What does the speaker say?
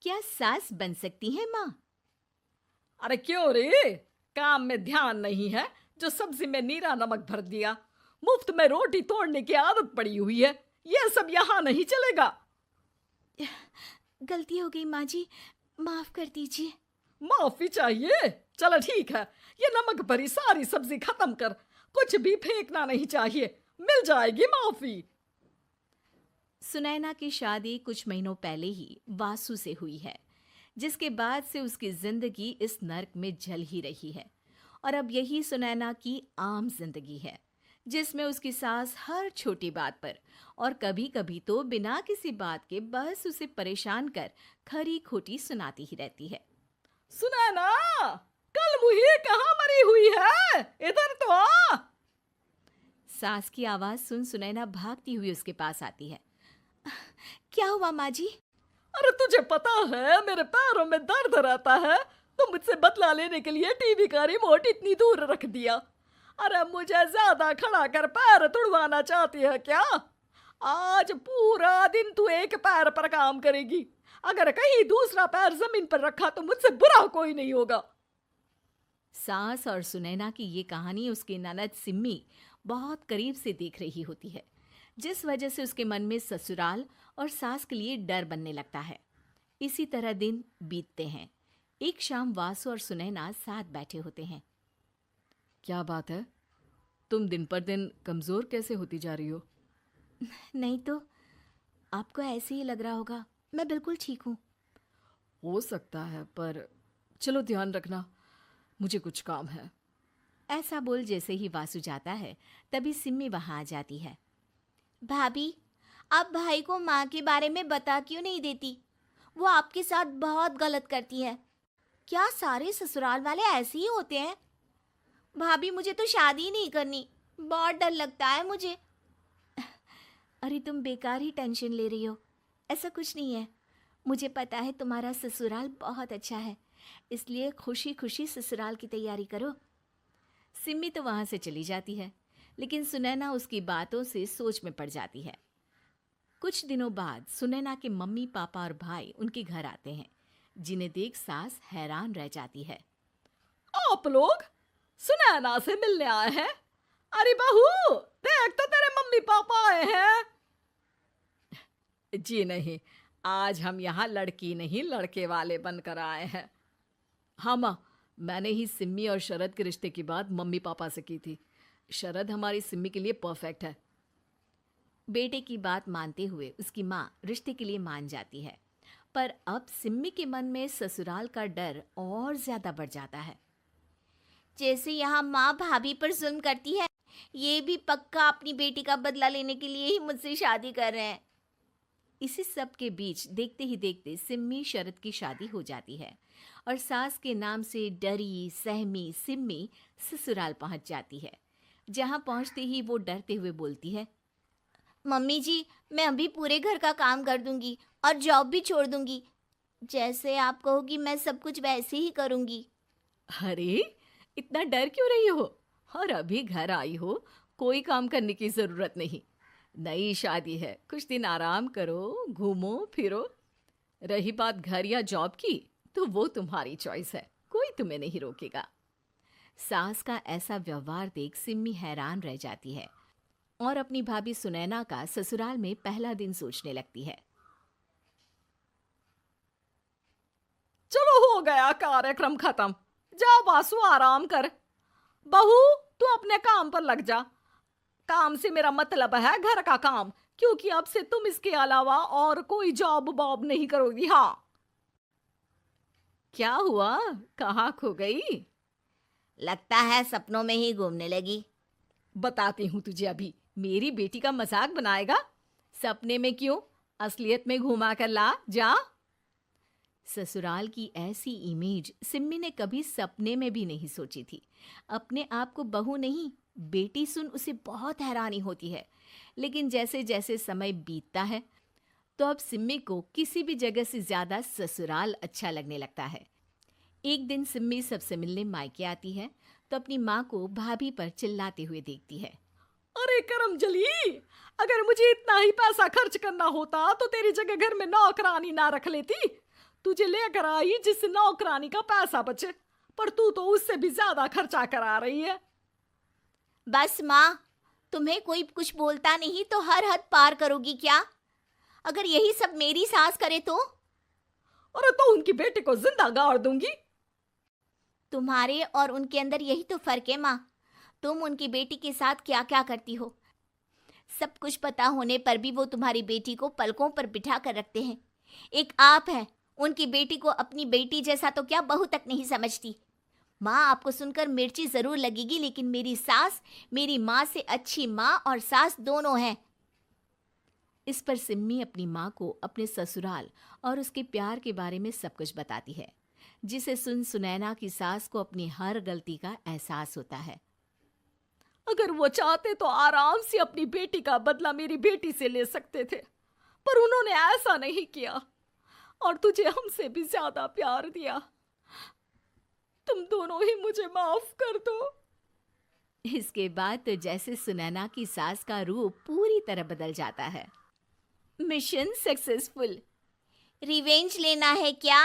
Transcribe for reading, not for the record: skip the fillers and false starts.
क्या सास बन सकती है माँ? अरे क्यों रे, काम में ध्यान नहीं है जो सब्जी में नीरा नमक भर दिया। मुफ्त में रोटी तोड़ने की आदत पड़ी हुई है। ये सब यहाँ नहीं चलेगा। गलती हो गई माँ जी, माफ कर दीजिए। माफी चाहिए? चलो ठीक है, ये नमक भरी सारी सब्जी खत्म कर। कुछ भी फेंकना नहीं चाहिए, मिल जाएगी माफी। सुनैना की शादी कुछ महीनों पहले ही वासु से हुई है, जिसके बाद से उसकी जिंदगी इस नर्क में जल ही रही है। और अब यही सुनैना की आम जिंदगी है, जिसमें उसकी सास हर छोटी बात पर और कभी कभी तो बिना किसी बात के बस उसे परेशान कर खरी खोटी सुनाती ही रहती है। सुनैना, कल मुही कहाँ मरी हुई है? इधर तो आ। सास की आवाज सुन सुनैना भागती हुई उसके पास आती है। क्या हुआ माँ जी? अरे तुझे पता है मेरे पैरों में दर्द रहता है, तो मुझसे बदला लेने के लिए टीवी का रिमोट इतनी दूर रख दिया। अरे मुझे ज्यादा खड़ा कर पैर तुड़वाना चाहती है क्या? आज पूरा दिन तू एक पैर पर काम करेगी। अगर कहीं दूसरा पैर जमीन पर रखा तो मुझसे बुरा कोई नहीं होगा। सास और सुनैना की ये कहानी उसकी ननद सिम्मी बहुत करीब से देख रही होती है, जिस वजह से उसके मन में ससुराल और सास के लिए डर बनने लगता है। इसी तरह दिन बीतते हैं। एक शाम वासु और सुनैना साथ बैठे होते हैं। क्या बात है, तुम दिन पर दिन कमजोर कैसे होती जा रही हो? नहीं तो, आपको ऐसे ही लग रहा होगा, मैं बिल्कुल ठीक हूँ। हो सकता है, पर चलो ध्यान रखना, मुझे कुछ काम है। ऐसा बोल जैसे ही वासु जाता है, तभी सिम्मी वहां आ जाती है। भाभी, आप भाई को माँ के बारे में बता क्यों नहीं देती? वो आपके साथ बहुत गलत करती है। क्या सारे ससुराल वाले ऐसे ही होते हैं? भाभी, मुझे तो शादी ही नहीं करनी, बहुत डर लगता है मुझे। अरे तुम बेकार ही टेंशन ले रही हो, ऐसा कुछ नहीं है। मुझे पता है तुम्हारा ससुराल बहुत अच्छा है, इसलिए खुशी खुशी ससुराल की तैयारी करो। सिम्मी तो वहां से चली जाती है, लेकिन सुनैना उसकी बातों से सोच में पड़ जाती है। कुछ दिनों बाद सुनैना के मम्मी पापा और भाई उनके घर आते हैं, जिन्हें देख सास हैरान रह जाती है। आप लोग सुनैना से मिलने आए हैं? अरे बहू, देख तो तेरे मम्मी पापा आए हैं। जी नहीं, आज हम यहाँ लड़की नहीं लड़के वाले बनकर आए हैं। हाँ माँ, मैंने ही सिम्मी और शरद के रिश्ते की बात मम्मी पापा से की थी। शरद हमारी सिम्मी के लिए परफेक्ट है। बेटे की बात मानते हुए उसकी माँ रिश्ते के लिए मान जाती है, पर अब सिम्मी के मन में ससुराल का डर और ज्यादा बढ़ जाता है। जैसे यहाँ माँ भाभी पर जुल्म करती है, ये भी पक्का अपनी बेटी का बदला लेने के लिए ही मुझसे शादी कर रहे हैं। इसी सब के बीच देखते ही देखते सिम्मी शरद की शादी हो जाती है और सास के नाम से डरी सहमी सिम्मी ससुराल पहुंच जाती है। जहां पहुंचते ही वो डरते हुए बोलती है, मम्मी जी, मैं अभी पूरे घर का काम कर दूंगी और जॉब भी छोड़ दूंगी। जैसे आप कहोगी मैं सब कुछ वैसे ही करूंगी। अरे, इतना डर क्यों रही हो? और अभी घर आई हो, कोई काम करने की जरूरत नहीं। नई शादी है, कुछ दिन आराम करो, घूमो फिरो। रही बात घर या जॉब की, तो वो तुम्हारी चॉइस है, कोई तुम्हें नहीं रोकेगा। सास का ऐसा व्यवहार देख सिम्मी हैरान रह जाती है और अपनी भाभी सुनैना का ससुराल में पहला दिन सोचने लगती है। चलो हो गया कार्यक्रम खत्म, जा वासु आराम कर। बहू, तू अपने काम पर लग जा। काम से मेरा मतलब है घर का काम, क्योंकि अब से तुम इसके अलावा और कोई जॉब बॉब नहीं करोगी। हाँ। क्या हुआ, कहाँ खो गई? लगता है सपनों में ही घूमने लगी। बताती हूँ तुझे अभी। मेरी बेटी का मजाक बनाएगा? सपने में क्यों, असलियत में घुमा कर ला, जा। ससुराल की ऐसी इमेज सिम्मी ने कभी सपने में भी नहीं सोची थी। अपने आप को बहू नहीं, बेटी सुन उसे बहुत हैरानी होती है। लेकिन जैसे जैसे समय बीतता है, तो अब सिम्मी को किसी भी जगह से ज्यादा ससुराल अच्छा लगने लगता है। एक दिन सिम्मी सबसे मिलने मायके आती है, तो अपनी माँ को भाभी पर चिल्लाते हुए देखती है। अरे करमजली, अगर मुझे इतना ही पैसा खर्च करना होता तो तेरी जगह घर में नौकरानी ना रख लेती। तुझे लेकर आई जिससे नौकरानी का पैसा बचे, पर तू तो उससे भी ज्यादा खर्चा करा रही है। बस माँ, तुम्हें कोई कुछ बोलता नहीं तो हर हद पार करोगी क्या? अगर यही सब मेरी सास करे तो? अरे तो उनकी बेटी को जिंदा गाड़ दूंगी। तुम्हारे और उनके अंदर यही तो फर्क है माँ। तुम उनकी बेटी के साथ क्या क्या करती हो, सब कुछ पता होने पर भी वो तुम्हारी बेटी को पलकों पर बिठा कर रखते हैं। एक आप हैं, उनकी बेटी को अपनी बेटी जैसा तो क्या बहू तक नहीं समझती। माँ, आपको सुनकर मिर्ची जरूर लगेगी, लेकिन मेरी सास मेरी माँ से अच्छी माँ और सास दोनों हैं। इस पर सिम्मी अपनी माँ को अपने ससुराल और उसके प्यार के बारे में सब कुछ बताती है, जिसे सुन सुनैना की सास को अपनी हर गलती का एहसास होता है। अगर वो चाहते तो आराम से अपनी बेटी का बदला मेरी बेटी से ले सकते थे, पर उन्होंने ऐसा नहीं किया और तुझे हमसे भी ज्यादा प्यार दिया। तुम दोनों ही मुझे माफ कर दो। इसके बाद तो जैसे सुनैना की सास का रूप पूरी तरह बदल जाता है। Mission successful. रिवेंज लेना है क्या?